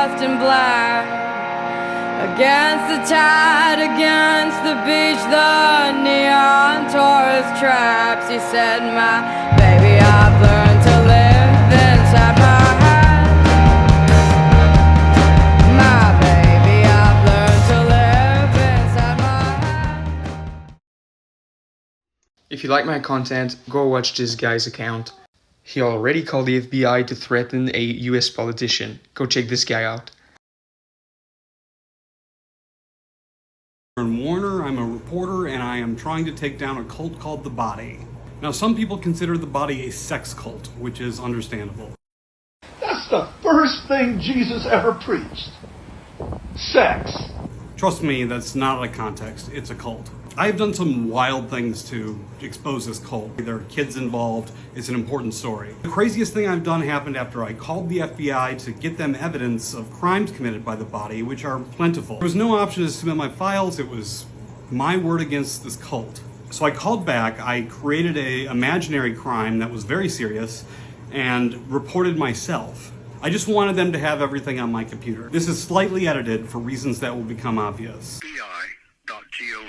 dressed in black. Against the tide, against the beach, the neon tourist traps. He said, my baby, I've learned to live inside my head. My baby, I've learned to live inside my head. If you like my content, go watch this guy's account. He already called the FBI to threaten a US politician. Go check this guy out. I'm Warner, I'm a reporter, and I am trying to take down a cult called The Body. Now, some people consider The Body a sex cult, which is understandable. That's the first thing Jesus ever preached. Sex. Trust me, that's not out of context, it's a cult. I have done some wild things to expose this cult. There are kids involved, it's an important story. The craziest thing I've done happened after I called the FBI to get them evidence of crimes committed by The Body, which are plentiful. There was no option to submit my files, it was my word against this cult. So I called back, I created an imaginary crime that was very serious, and reported myself. I just wanted them to have everything on my computer. This is slightly edited for reasons that will become obvious. FBI.gov.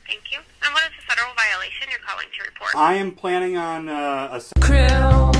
Thank you. And what is the federal violation you're calling to report? I am planning on Krill.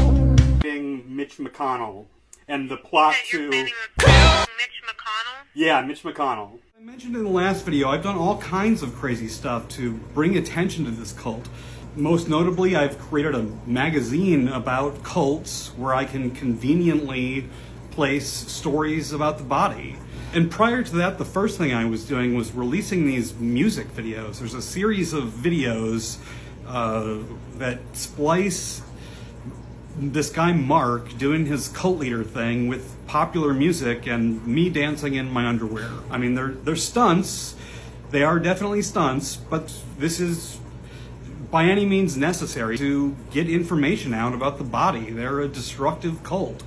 Mitch McConnell and the plot to... Mitch McConnell? Yeah, Mitch McConnell. I mentioned in the last video, I've done all kinds of crazy stuff to bring attention to this cult. Most notably, I've created a magazine about cults where I can conveniently place stories about The Body. And prior to that, the first thing I was doing was releasing these music videos. There's a series of videos that splice this guy Mark doing his cult leader thing with popular music and me dancing in my underwear. I mean, they're stunts. They are definitely stunts, but this is by any means necessary to get information out about The Body. They're a destructive cult.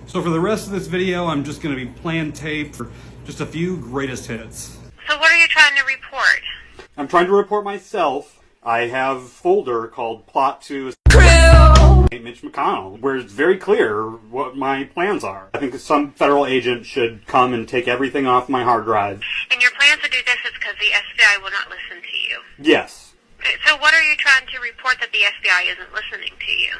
So for the rest of this video, I'm just going to be playing tape for just a few greatest hits. So what are you trying to report? I'm trying to report myself. I have a folder called Plot to Krill. Mitch McConnell, where it's very clear what my plans are. I think some federal agent should come and take everything off my hard drive. And your plan to do this is because the FBI will not listen to you. Yes. So what are you trying to report that the FBI isn't listening to you?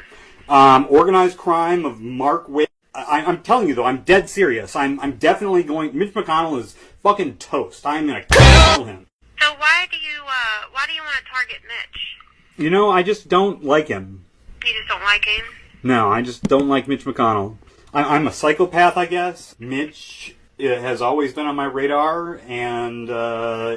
Organized crime of Mark Witt. I'm telling you though, I'm dead serious. I'm definitely going. Mitch McConnell is fucking toast. I'm gonna kill him. So why do you want to target Mitch? You know, I just don't like him. You just don't like him? No, I just don't like Mitch McConnell. I'm a psychopath, I guess. Mitch has always been on my radar, and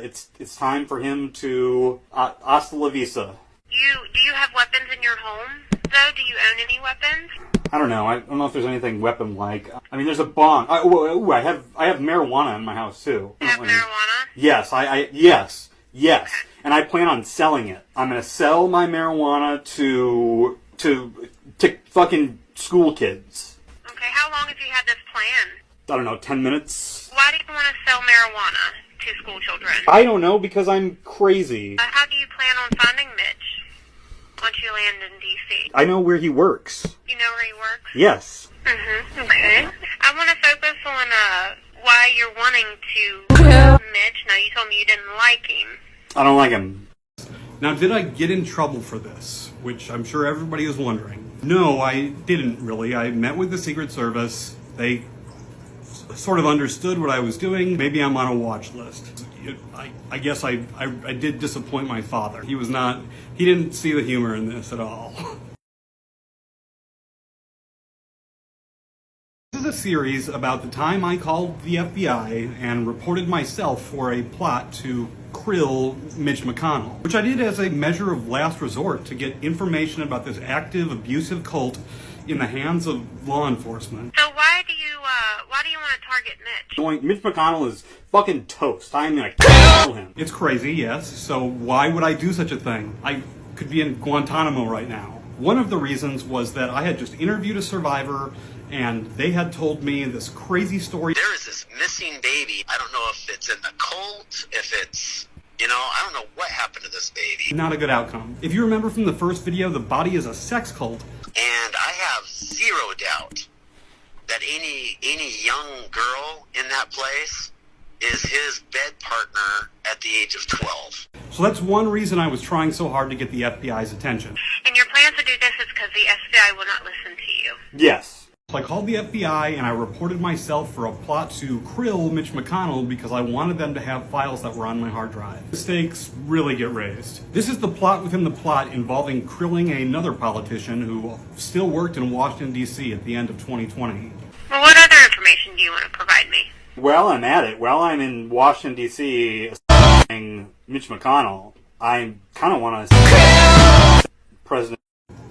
it's time for him to hasta la vista. Do you have weapons in your home, though? Do you own any weapons? I don't know. I don't know if there's anything weapon-like. I mean, there's a bong. I have marijuana in my house too. You have marijuana? Yes, yes. Okay. And I plan on selling it. I'm gonna sell my marijuana to fucking school kids. Okay, how long have you had this plan? I don't know, 10 minutes? Why do you want to sell marijuana to school children? I don't know, because I'm crazy. How do you plan on finding Mitch once you land in D.C.? I know where he works. You know where he works? Yes. Mm-hmm. Okay. I want to focus on why you're wanting to kill Mitch. Now, you told me you didn't like him. I don't like him. Now, did I get in trouble for this? Which I'm sure everybody is wondering. No, I didn't really. I met with the Secret Service. They sort of understood what I was doing. Maybe I'm on a watch list. I guess I did disappoint my father. He didn't see the humor in this at all. This is a series about the time I called the FBI and reported myself for a plot to Krill Mitch McConnell, which I did as a measure of last resort to get information about this active, abusive cult in the hands of law enforcement. So why do you want to target Mitch? Mitch McConnell is fucking toast. I'm gonna kill him. It's crazy, yes. So why would I do such a thing? I could be in Guantanamo right now. One of the reasons was that I had just interviewed a survivor and they had told me this crazy story. There is this missing baby. I don't know if it's in the cult, if it's, I don't know what happened to this baby. Not a good outcome. If you remember from the first video, The Body is a sex cult. And I have zero doubt that any young girl in that place is his bed partner at the age of 12. So that's one reason I was trying so hard to get the FBI's attention. And your plan to do this is because the FBI will not listen to you. Yes. So I called the FBI and I reported myself for a plot to Krill Mitch McConnell because I wanted them to have files that were on my hard drive. The stakes really get raised. This is the plot within the plot involving krilling another politician who still worked in Washington, D.C. at the end of 2020. Well, what other information do you want to provide me? While I'm at it, while I'm in Washington, D.C. Mitch McConnell, I kind of want to President.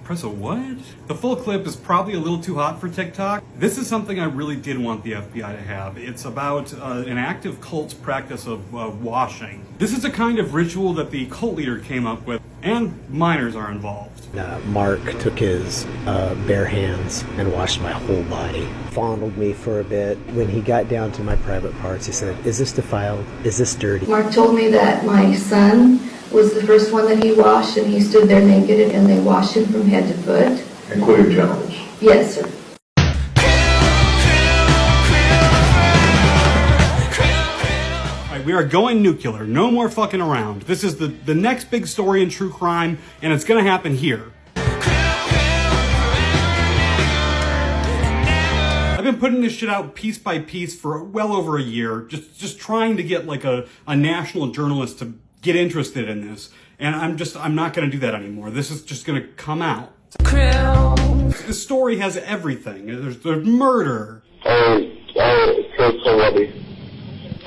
Press a what? The full clip is probably a little too hot for TikTok. This is something I really did want the FBI to have. It's about an active cult's practice of washing. This is a kind of ritual that the cult leader came up with, and minors are involved. Mark took his bare hands and washed my whole body, fondled me for a bit. When he got down to my private parts, he said, "Is this defiled? Is this dirty?" Mark told me that my son was the first one that he washed, and he stood there naked, and they washed him from head to foot. Including genitals. Yes, sir. All right, we are going nuclear. No more fucking around. This is the next big story in true crime, and it's gonna happen here. I've been putting this shit out piece by piece for well over a year, just trying to get like a national journalist to get interested in this, and I'm not going to do that anymore. This is just going to come out. Krill. This story has everything. There's murder. I killed somebody.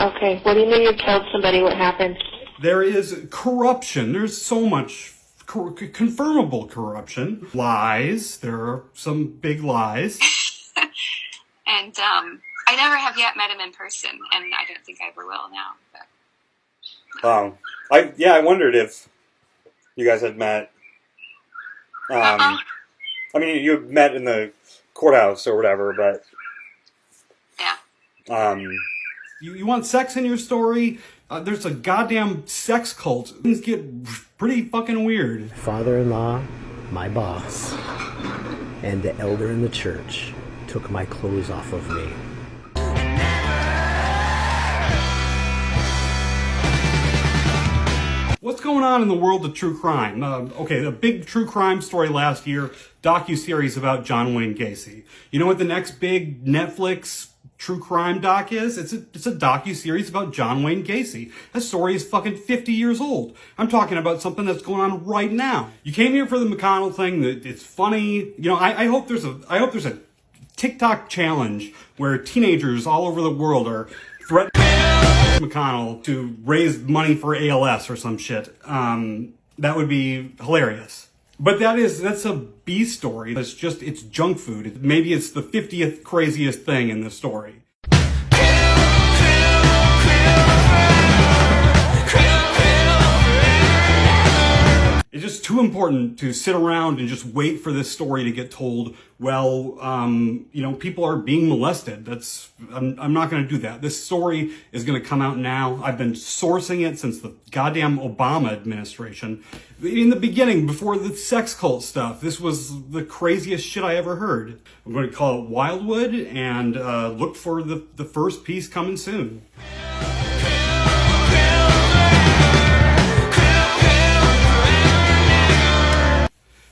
Okay, what do you mean you killed somebody? What happened? There is corruption. There's so much confirmable corruption. Lies. There are some big lies. And I never have yet met him in person, and I don't think I ever will now. But. I wondered if you guys had met. I mean, you met in the courthouse or whatever, but yeah. You want sex in your story? There's a goddamn sex cult. Things get pretty fucking weird. Father-in-law, my boss, and the elder in the church took my clothes off of me. What's going on in the world of true crime? Okay, the big true crime story last year, docuseries about John Wayne Gacy. You know what the next big Netflix true crime doc is? It's a docuseries about John Wayne Gacy. That story is fucking 50 years old. I'm talking about something that's going on right now. You came here for the McConnell thing. It's funny. You know, I hope there's a TikTok challenge where teenagers all over the world are threatening McConnell to raise money for ALS or some shit. That would be hilarious. But that's a B story. It's junk food. Maybe it's the 50th craziest thing in the story. It's just too important to sit around and just wait for this story to get told. Well, people are being molested. I'm not going to do that. This story is going to come out now. I've been sourcing it since the goddamn Obama administration. In the beginning, before the sex cult stuff, this was the craziest shit I ever heard. I'm going to call it Wildwood and look for the first piece coming soon.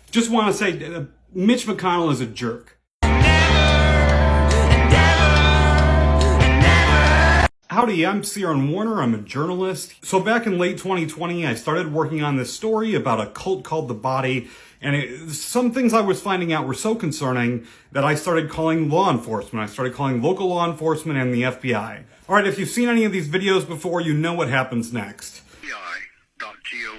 Just want to say, Mitch McConnell is a jerk. Howdy, I'm Ciaran Warner. I'm a journalist. So back in late 2020, I started working on this story about a cult called The Body, and some things I was finding out were so concerning that I started calling law enforcement. I started calling local law enforcement and the FBI. All right, if you've seen any of these videos before, you know what happens next. FBI.gov.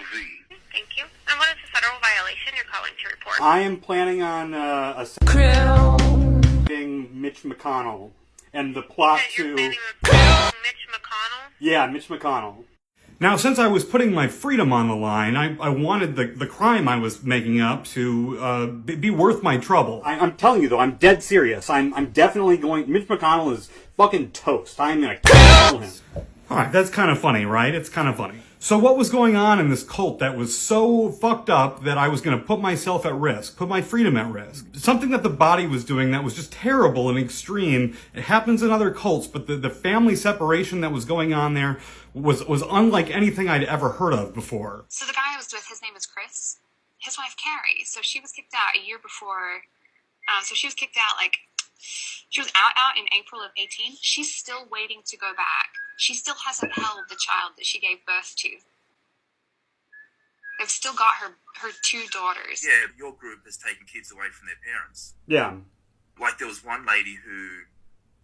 Thank you. And what is the federal violation you're calling to report? I am planning on Mitch McConnell and the plot You're to Mitch McConnell? Yeah, Mitch McConnell. Now, since I was putting my freedom on the line, I wanted the crime I was making up to be worth my trouble. I'm telling you, though, I'm dead serious. I'm definitely going... Mitch McConnell is fucking toast. I'm gonna kill him. All right, that's kind of funny, right? It's kind of funny. So what was going on in this cult that was so fucked up that I was going to put myself at risk, put my freedom at risk? Something that the body was doing that was just terrible and extreme. It happens in other cults, but the family separation that was going on there was unlike anything I'd ever heard of before. So the guy I was with, his name is Chris. His wife, Carrie. So she was kicked out a year before. So she was kicked out, she was out in April of 18. She's still waiting to go back. She still hasn't held the child that she gave birth to. They've still got her two daughters. Yeah, your group has taken kids away from their parents. Yeah. Like there was one lady who,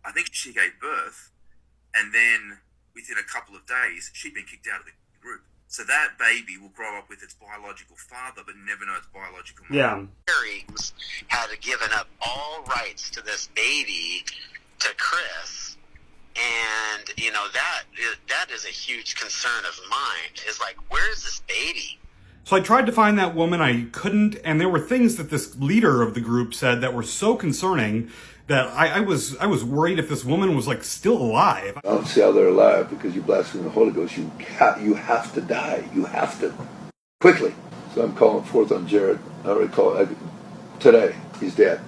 I think she gave birth, and then within a couple of days, she'd been kicked out of the group. So that baby will grow up with its biological father, but never know its biological mother. Yeah. Harry had given up all rights to this baby to Chris, and that is a huge concern of mine. Is like, where's this baby? So I tried to find that woman, I couldn't, and there were things that this leader of the group said that were so concerning that I was worried if this woman was still alive. I don't see how they're alive because you blaspheme the Holy Ghost. You have to die. You have to. Quickly. So I'm calling forth on Jared. I already called today. He's dead.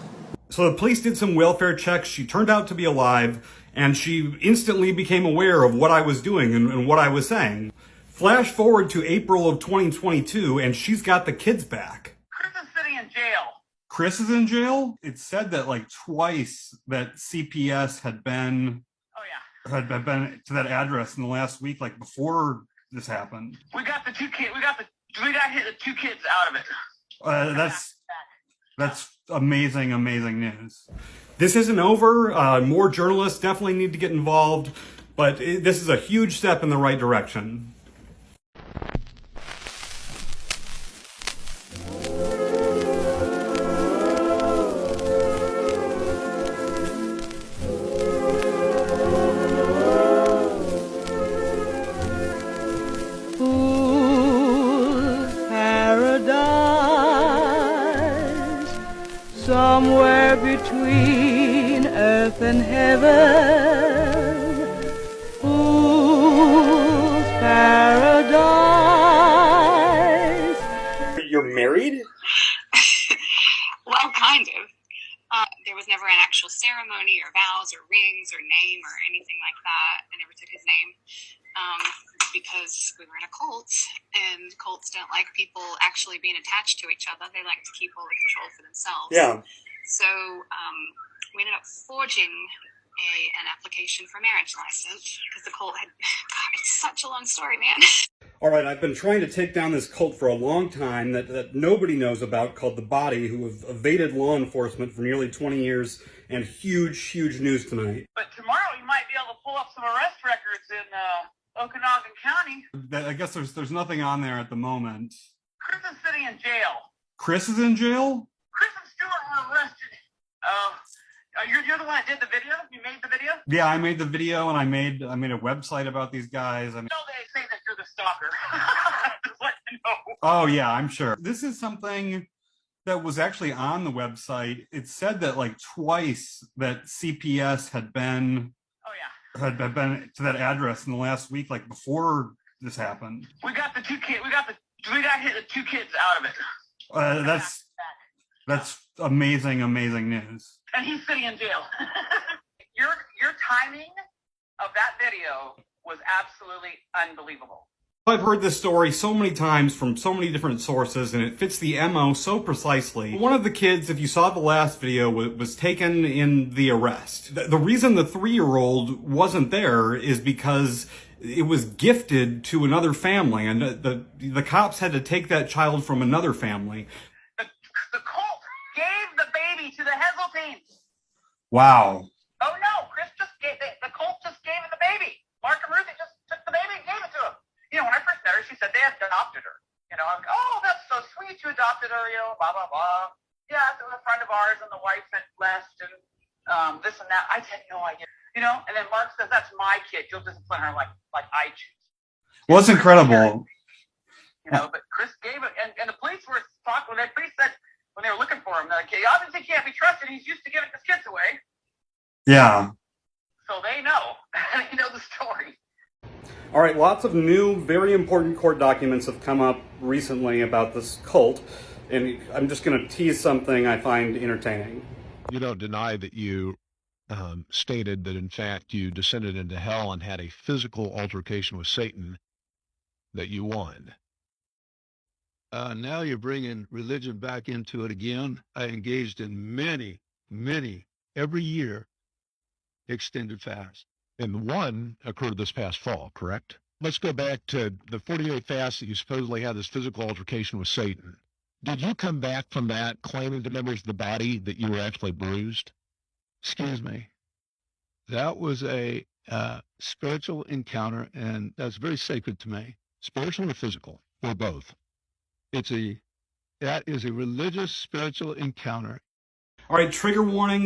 So the police did some welfare checks. She turned out to be alive, and she instantly became aware of what I was doing and what I was saying. Flash forward to April of 2022, and she's got the kids back. Chris is sitting in jail. Chris is in jail? It said that twice that CPS had been had been to that address in the last week, before this happened. We got the two kids. We got the two kids out of it. That's amazing news. This isn't over. More journalists definitely need to get involved, but this is a huge step in the right direction. Somewhere between earth and heaven, fool's paradise. You're married? Well, kind of. There was never an actual ceremony or vows or rings or name or anything like that. I never took his name because we were in a cult, and cults don't like people actually being attached to each other. They like to keep all the control for themselves. Yeah. So we ended up forging an application for marriage license because the cult had... God, it's such a long story, man. All right, I've been trying to take down this cult for a long time that nobody knows about, called The Body, who have evaded law enforcement for nearly 20 years, and huge news tonight. But tomorrow you might be able to pull up some arrest records in Okanagan County. I guess there's nothing on there at the moment. Chris is sitting in jail. Chris is in jail? Chris and Stuart were arrested. You're the one that did the video? You made the video? Yeah, I made the video, and I made a website about these guys. No, they say that you're the stalker. Just let you know. Oh yeah, I'm sure. This is something that was actually on the website. It said that twice that CPS had been had been to that address in the last week, before this happened. We got the two kids. We got the two kids out of it. That's amazing news. And he's sitting in jail. Your timing of that video was absolutely unbelievable. I've heard this story so many times from so many different sources, and it fits the MO so precisely. One of the kids, if you saw the last video, was taken in the arrest. The reason the 3-year-old wasn't there is because it was gifted to another family, and the cops had to take that child from another family. The cult gave the baby to the Heseltines. Wow. Oh no, the cult just gave him the baby. Mark and Ruthie just took the baby and gave it to him. When I first met her, she said they had adopted her. I'm like, oh, that's so sweet, you adopted her, blah, blah, blah. Yeah, it was a friend of ours, and the wife had left, and this and that. I had no idea, and then Mark says, that's my kid. You'll discipline her like I choose. Well, it's incredible. But Chris gave it, and the police were talking, the police said, when they were looking for him, that he obviously can't be trusted. He's used to giving his kids away. Yeah. So they know. They know the story. All right, lots of new, very important court documents have come up recently about this cult, and I'm just going to tease something I find entertaining. You don't deny that you stated that, in fact, you descended into hell and had a physical altercation with Satan that you won. Now you're bringing religion back into it again. I engaged in many, every year, extended fasts. And one occurred this past fall, correct? Let's go back to the 48 fasts that you supposedly had this physical altercation with Satan. Did you come back from that claiming to members of the body that you were actually bruised? Excuse me. That was a spiritual encounter, and that's very sacred to me. Spiritual or physical, or both. That is a religious, spiritual encounter. All right, trigger warning.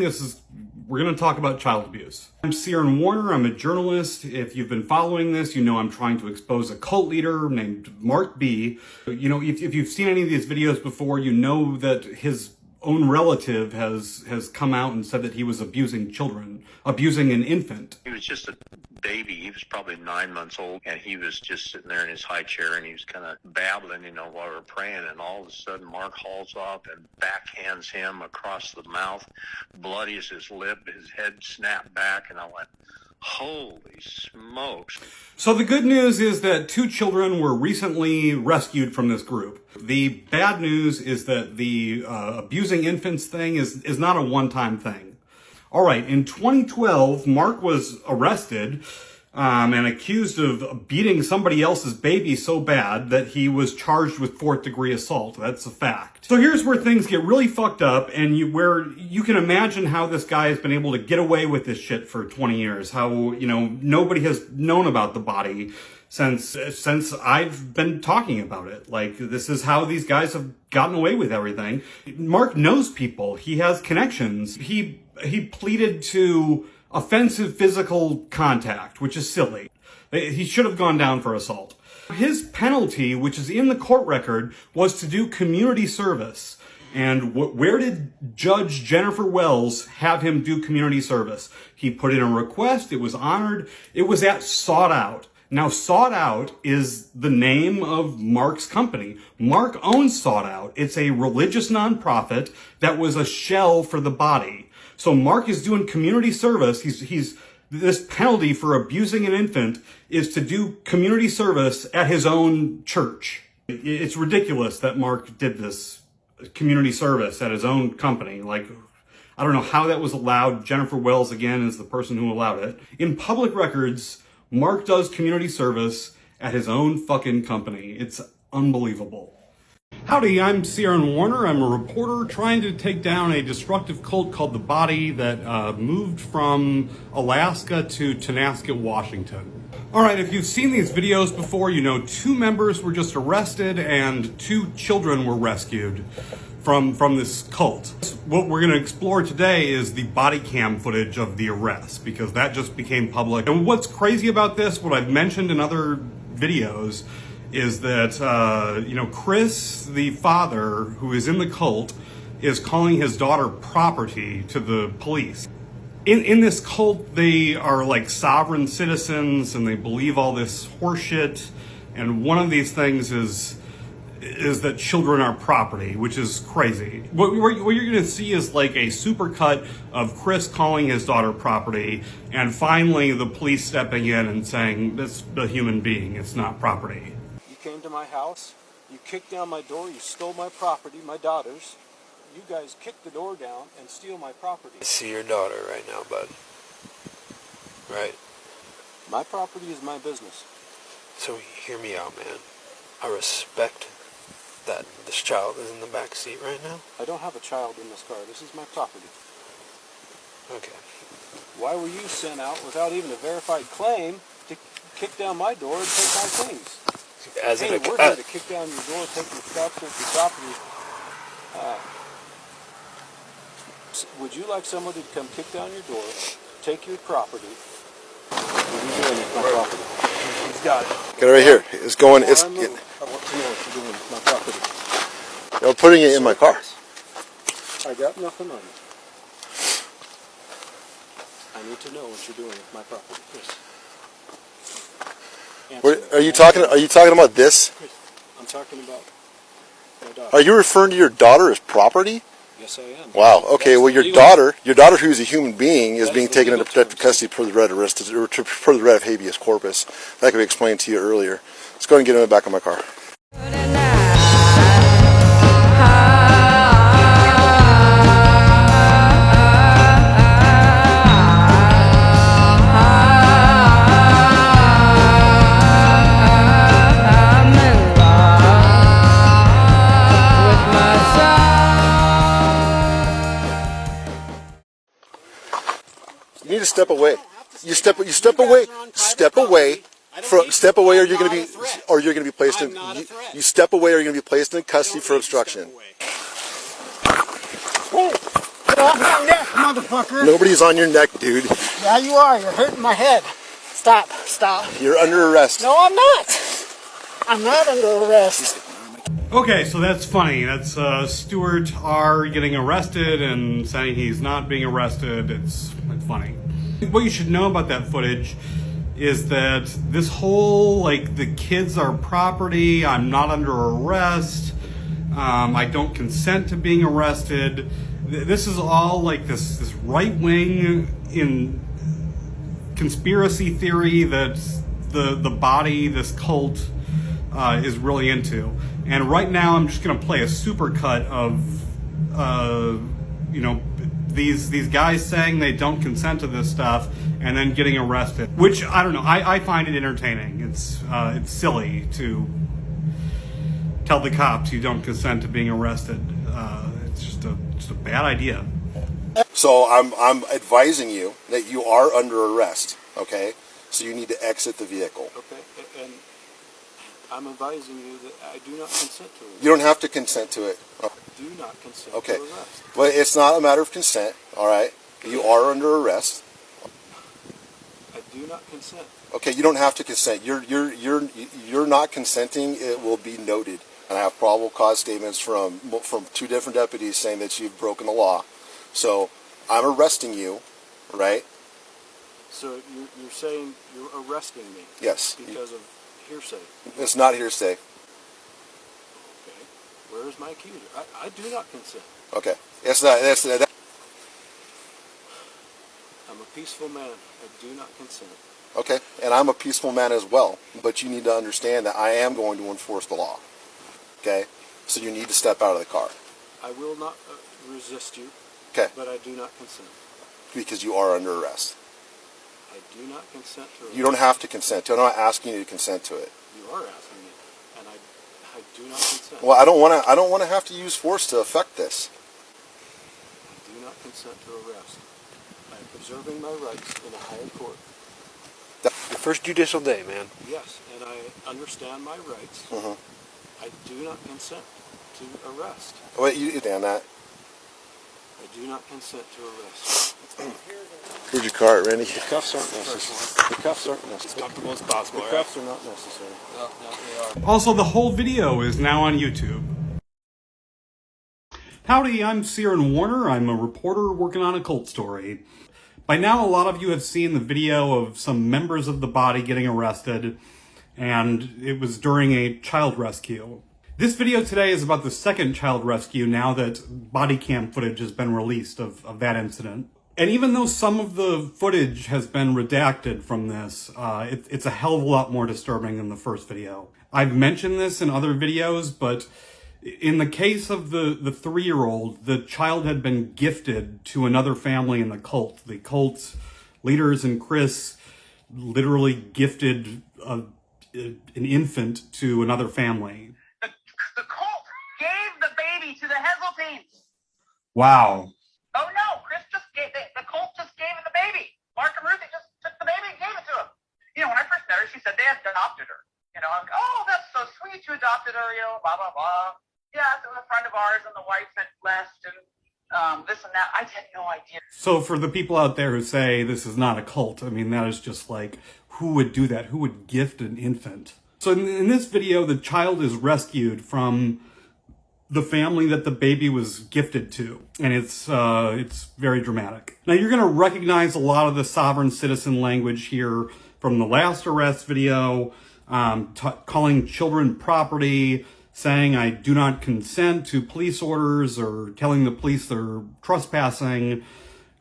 We're going to talk about child abuse. I'm Ciaran Warner. I'm a journalist. If you've been following this, you know I'm trying to expose a cult leader named Mark B. You know, if you've seen any of these videos before, you know that his own relative has come out and said that he was abusing children, abusing an infant. He was just a baby. He was probably 9 months old, and he was just sitting there in his high chair, and he was kind of babbling, you know, while we were praying, and all of a sudden Mark hauls off and backhands him across the mouth, bloodies his lip, his head snapped back, and I went, holy smokes. So the good news is that 2 children were recently rescued from this group. The bad news is that the abusing infants thing is not a one-time thing. All right, in 2012, Mark was arrested and accused of beating somebody else's baby so bad that he was charged with 4th-degree assault. That's a fact. So here's where things get really fucked up, and where you can imagine how this guy has been able to get away with this shit for 20 years. How, you know, nobody has known about the body since I've been talking about it. Like, this is how these guys have gotten away with everything. Mark knows people. He has connections. He pleaded to offensive physical contact, which is silly. He should have gone down for assault. His penalty, which is in the court record, was to do community service. And where did Judge Jennifer Wells have him do community service? He put in a request. It was honored. It was at Sought Out. Now, Sought Out is the name of Mark's company. Mark owns Sought Out. It's a religious nonprofit that was a shell for the body. So Mark is doing community service. This penalty for abusing an infant is to do community service at his own church. It's ridiculous that Mark did this community service at his own company. Like, I don't know how that was allowed. Jennifer Wells, again, is the person who allowed it. In public records, Mark does community service at his own fucking company. It's unbelievable. Howdy, I'm Ciaran Warner. I'm a reporter trying to take down a destructive cult called The Body that moved from Alaska to Tonasket, Washington. All right, if you've seen these videos before, you know 2 members were just arrested and 2 children were rescued from this cult. What we're going to explore today is the body cam footage of the arrest, because that just became public. And what's crazy about this, what I've mentioned in other videos, is that, you know, Chris, the father, who is in the cult, is calling his daughter property to the police. In this cult, they are like sovereign citizens, and they believe all this horseshit. And one of these things is that children are property, which is crazy. What you're going to see is like a supercut of Chris calling his daughter property, and finally the police stepping in and saying, "That's a human being, it's not property." You came to my house, you kicked down my door, you stole my property, my daughter's. You guys kick the door down and steal my property. I see your daughter right now, bud. Right. My property is my business. So hear me out, man. I respect that this child is in the back seat right now. I don't have a child in this car. This is my property. Okay. Why were you sent out without even a verified claim to kick down my door and take my things? As hey, we're here to kick down your door, take your stuff, take your property. Would you like somebody to come kick down your door, take your property? What are you doing with my property? He's got it. Get it right here. It's going. It's. I want to know what you're doing with my property. You're putting it in my car. I got nothing on you. I need to know what you're doing with my property. Yes. Are you talking about this? I'm talking about my daughter. Are you referring to your daughter as property? Yes, I am. Wow. Okay. That's Well, your daughter, who's a human being, is being taken into protective custody per the writ of habeas corpus. That could be explained to you earlier. Let's go ahead and get in the back of my car. You need to step away. You step away. Step away. Step away, or you're going to be placed in. You step away, or you're going to be placed in custody for obstruction. Get off my neck, motherfucker! Nobody's on your neck, dude. Yeah, you are. You're hurting my head. Stop. Stop. You're under arrest. No, I'm not. I'm not under arrest. Okay, so that's funny. That's Stuart R. getting arrested and saying he's not being arrested. It's funny. What you should know about that footage is that this whole, like, the kids are property, I'm not under arrest, I don't consent to being arrested. This is all like this right-wing in conspiracy theory that the body, this cult, is really into. And right now I'm just gonna play a supercut of you know, these guys saying they don't consent to this stuff and then getting arrested, which I don't know, I find it entertaining. It's silly to tell the cops you don't consent to being arrested. It's just a bad idea. So I'm advising you that you are under arrest. Okay, so you need to exit the vehicle. Okay, and I'm advising you that I do not consent to it. You don't have to consent to it. Do not consent Okay, to arrest. but it's not a matter of consent. All right, you are under arrest. I do not consent. Okay, you don't have to consent. You're not consenting. It will be noted. And I have probable cause statements from 2 different deputies saying that you've broken the law. So I'm arresting you, right? So you're saying you're arresting me? Yes. Because of hearsay? It's not hearsay. Okay. Where is my accuser? I do not consent. Okay. It's not. I'm a peaceful man. I do not consent. Okay. And I'm a peaceful man as well. But you need to understand that I am going to enforce the law. Okay? So you need to step out of the car. I will not resist you. Okay. But I do not consent. Because you are under arrest. I do not consent to it. You don't have to consent to it. I'm not asking you to consent to it. You are asking me, and I do not consent. Well, I don't want to have to use force to affect this. I do not consent to arrest. I am preserving my rights in a higher court. Your first judicial day, man. Yes, and I understand my rights. Mm-hmm. I do not consent to arrest. Wait, you understand that? I do not consent to arrest. Where's your car, Randy? The cuffs aren't necessary. The cuffs aren't necessary. As comfortable as possible. The cuffs are not necessary. No, they are. Also, the whole video is now on YouTube. Howdy, I'm Ciaran Warner. I'm a reporter working on a cult story. By now, a lot of you have seen the video of some members of the body getting arrested, and it was during a child rescue. This video today is about the second child rescue now that body cam footage has been released of that incident. And even though some of the footage has been redacted from this, it's a hell of a lot more disturbing than the first video. I've mentioned this in other videos, but in the case of the 3-year-old, the child had been gifted to another family in the cult. The cult leaders and Chris literally gifted an infant to another family. The cult gave the baby to the Heseltines. Wow. Oh no, Chris just gave, the cult just gave him the baby. Mark and Ruthie just took the baby and gave it to him. You know, when I first met her, she said they had adopted her. You know, I'm like, oh, that's so sweet, you adopted her, you know, blah, blah, blah. Yeah, it was a friend of ours and the wife had left and this and that. I had no idea. So for the people out there who say this is not a cult, I mean, that is just like, who would do that? Who would gift an infant? So in this video, the child is rescued from the family that the baby was gifted to, and it's very dramatic. Now you're going to recognize a lot of the sovereign citizen language here from the last arrest video. calling children property, saying I do not consent to police orders, or telling the police they're trespassing,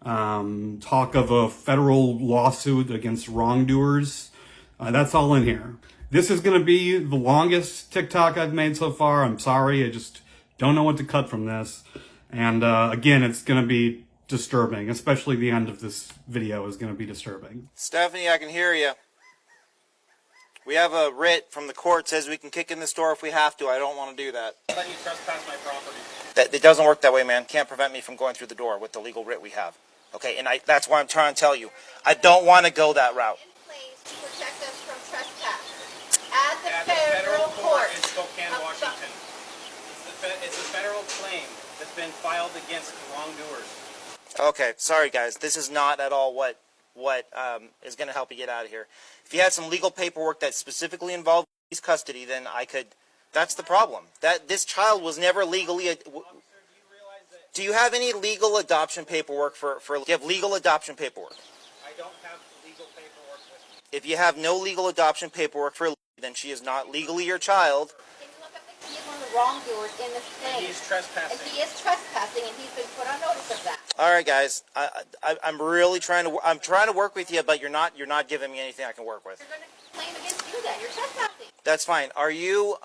talk of a federal lawsuit against wrongdoers. That's all in here. This is going to be the longest TikTok I've made so far. I'm sorry, I just don't know what to cut from this. And again, it's going to be disturbing, especially the end of this video is going to be disturbing. Stephanie, I can hear you. We have a writ from the court says we can kick in this door if we have to. I don't want to do that. Let you trespass my property. It doesn't work that way, man. Can't prevent me from going through the door with the legal writ we have. Okay, and that's why I'm trying to tell you. I don't want to go that route. To protect us from trespass at the federal court in Spokane, Washington. It's a federal claim that's been filed against wrongdoers. Okay, sorry guys. This is not at all what is going to help you get out of here. If you had some legal paperwork that specifically involved police custody, then I could. That's the problem. That this child was never legally. Do you have any legal adoption paperwork for? Do you have legal adoption paperwork? I don't have legal paperwork with me. If you have no legal adoption paperwork for, then she is not legally your child. He is one of the wrongdoers in this claim. And he's trespassing. And he is trespassing, and he's been put on notice of that. All right, guys. I'm really trying to. I'm trying to work with you, but you're not giving me anything I can work with. They're going to claim against you then. You're trespassing. That's fine. Are you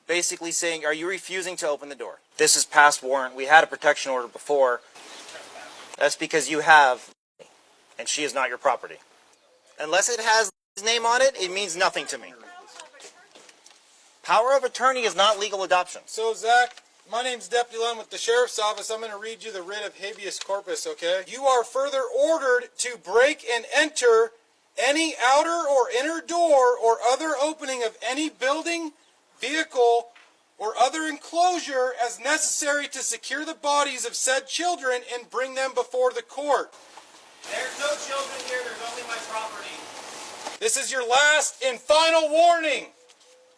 basically saying? Are you refusing to open the door? This is past warrant. We had a protection order before. That's because you have, and she is not your property. Unless it has his name on it, it means nothing to me. Power of attorney is not legal adoption. So, Zach, my name's Deputy Lund with the Sheriff's Office. I'm going to read you the writ of habeas corpus, okay? You are further ordered to break and enter any outer or inner door or other opening of any building, vehicle, or other enclosure as necessary to secure the bodies of said children and bring them before the court. There's no children here. There's only my property. This is your last and final warning.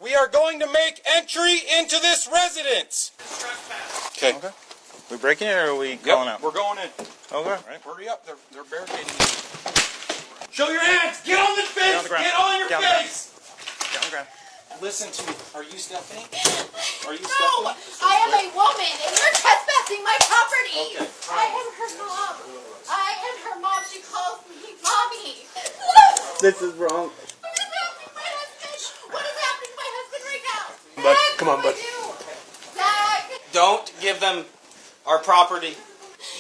We are going to make entry into this residence. Okay. We breaking it or are we going out? We're going in. Okay. Right. Hurry up. They're barricading you. Show your hands. Get on the fence. Get on your face. Down the ground. Listen to me. Are you Stephanie? Are you No, Stephanie? I am a woman, and you're trespassing my property. Okay. I am her mom. I am her mom. She calls me mommy. This is wrong. What is happening to my husband right now? Bud, Zach, come on, what bud. do I do? Zach, Don't give them our property.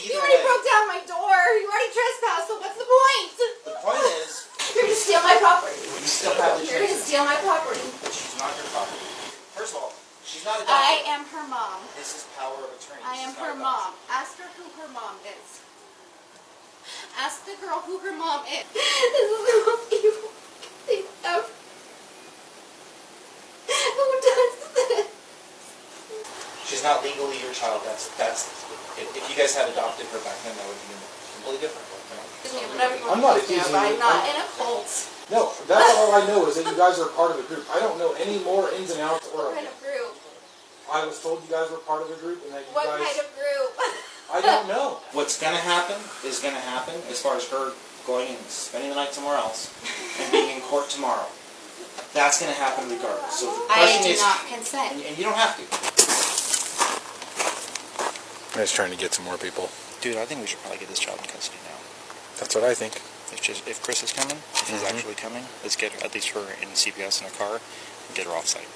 you already broke down my door. You already trespassed, so what's the point? The point is, You're going to steal my property. you still have the You're going to chance. steal my property. She's not your property. First of all, she's not a I doctor. am her mom. This is power of attorney. I am This is not her a mom. doctor. Ask her who her mom is. Ask the girl who her mom is. This is the most evil thing ever. Who does this? She's not legally your child. That's. If you guys had adopted her back then, that would be completely different. I'm not accusing you. I'm not in a cult. No, that's all I know is that you guys are part of a group. I don't know any more ins and outs or. What kind of group? I was told you guys were part of a group and that you What guys. kind of group? I don't know. What's gonna happen is gonna happen as far as her going and spending the night somewhere else and being in court tomorrow. That's gonna happen regardless. So the I question do is, not consent. and you don't have to. I'm just trying to get some more people. Dude, I think we should probably get this child in custody now. That's what I think. If Chris is coming, if he's actually coming, let's get at least her in CPS in a car and get her off site.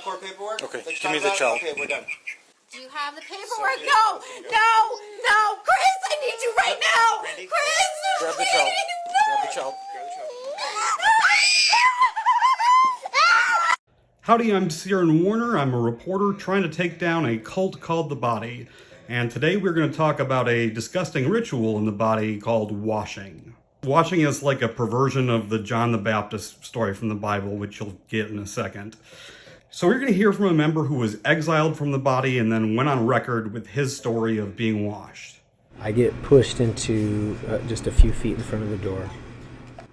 Court paperwork? Okay, Let's give me talk the about it. child. Okay, we're done. Do you have the paperwork? No, Chris, I need you right now. Chris, Grab the please, child. no. Grab the child. Howdy, I'm Ciaran Warner. I'm a reporter trying to take down a cult called The Body. And today we're going to talk about a disgusting ritual in the body called washing. Washing is like a perversion of the John the Baptist story from the Bible, which you'll get in a second. So we're going to hear from a member who was exiled from the body and then went on record with his story of being washed. I get pushed into just a few feet in front of the door,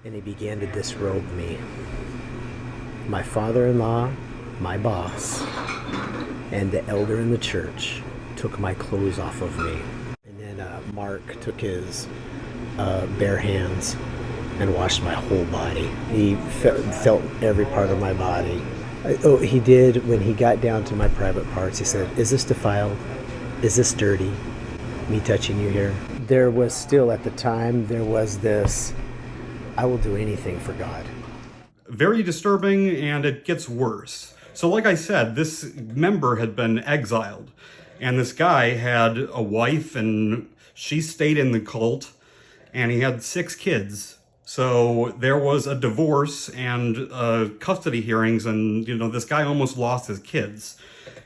and he began to disrobe me. My father-in-law, my boss, and the elder in the church took my clothes off of me. And then Mark took his bare hands and washed my whole body. He felt every part of my body. Oh, he did, when he got down to my private parts, he said, "Is this defiled? Is this dirty? Me touching you here?" There was still, at the time, there was this, I will do anything for God. Very disturbing, and it gets worse. So like I said, this member had been exiled, and this guy had a wife, and she stayed in the cult, and he had 6 kids. So there was a divorce and custody hearings, and this guy almost lost his kids.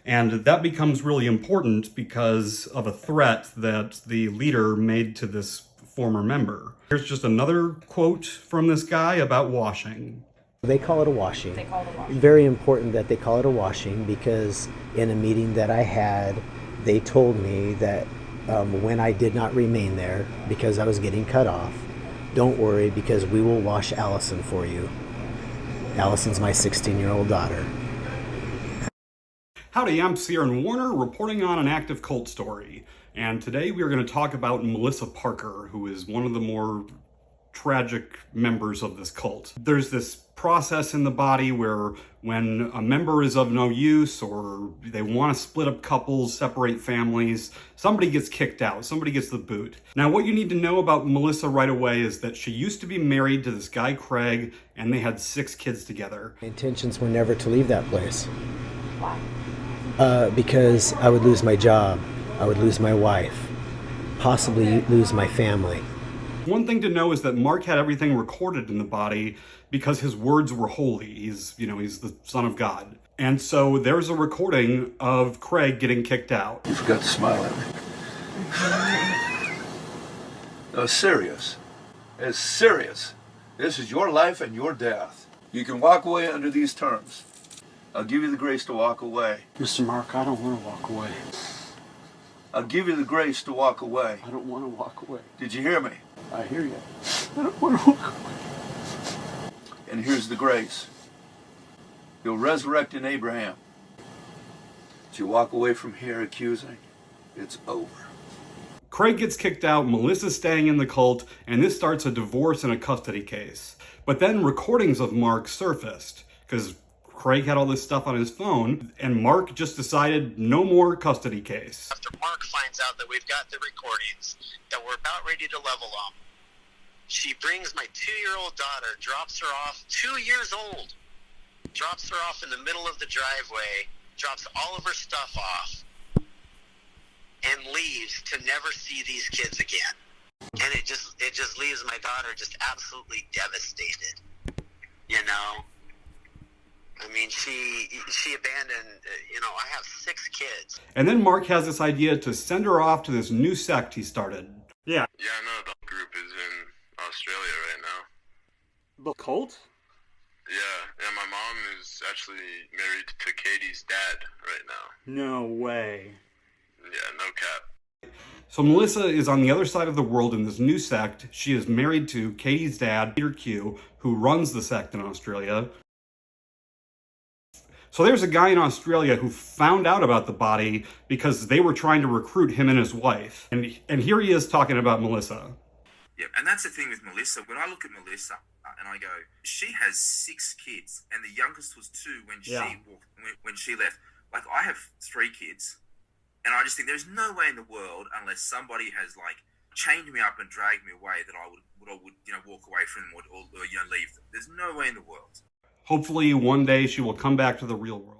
And that becomes really important because of a threat that the leader made to this former member. Here's just another quote from this guy about washing. They call it a washing. They call it a washing. Very important that they call it a washing, because in a meeting that I had, they told me that when I did not remain there because I was getting cut off, don't worry, because we will wash Allison for you. Allison's my 16-year-old daughter. Howdy, I'm Sierran Warner, reporting on an active cult story. And today we are going to talk about Melissa Parker, who is one of the more tragic members of this cult. There's this process in the body where when a member is of no use, or they want to split up couples, separate families, somebody gets kicked out, somebody gets the boot. Now, what you need to know about Melissa right away is that she used to be married to this guy Craig, and they had 6 kids together. My intentions were never to leave that place. Why? Because I would lose my job, I would lose my wife, possibly lose my family. One thing to know is that Mark had everything recorded in the body because his words were holy. He's the Son of God. And so there's a recording of Craig getting kicked out. You forgot to smile at me. No, serious. It's serious. This is your life and your death. You can walk away under these terms. I'll give you the grace to walk away. Mr. Mark, I don't want to walk away. I'll give you the grace to walk away. I don't want to walk away. Did you hear me? I hear you. I don't want to walk away. And here's the grace. You'll resurrect in Abraham. But you walk away from here accusing, it's over. Craig gets kicked out, Melissa's staying in the cult, and this starts a divorce and a custody case. But then recordings of Mark surfaced, because Craig had all this stuff on his phone, and Mark just decided no more custody case. After Mark finds out that we've got the recordings, that we're about ready to level them, she brings my 2-year-old daughter, drops her off, 2 years old, drops her off in the middle of the driveway, drops all of her stuff off, and leaves to never see these kids again. And it just leaves my daughter just absolutely devastated, I mean, she abandoned, I have 6 kids. And then Mark has this idea to send her off to this new sect he started. Yeah. Yeah, I know the group is in Australia right now. The cult? Yeah, my mom is actually married to Katie's dad right now. No way. Yeah, no cap. So Melissa is on the other side of the world in this new sect. She is married to Katie's dad, Peter Q, who runs the sect in Australia. So there's a guy in Australia who found out about the body because they were trying to recruit him and his wife. And here he is talking about Melissa. Yeah, and that's the thing with Melissa. When I look at Melissa and I go, she has 6 kids, and the youngest was 2 when she left. Like, I have 3 kids, and I just think there's no way in the world, unless somebody has chained me up and dragged me away, that I would walk away from them or leave them. There's no way in the world. Hopefully one day she will come back to the real world.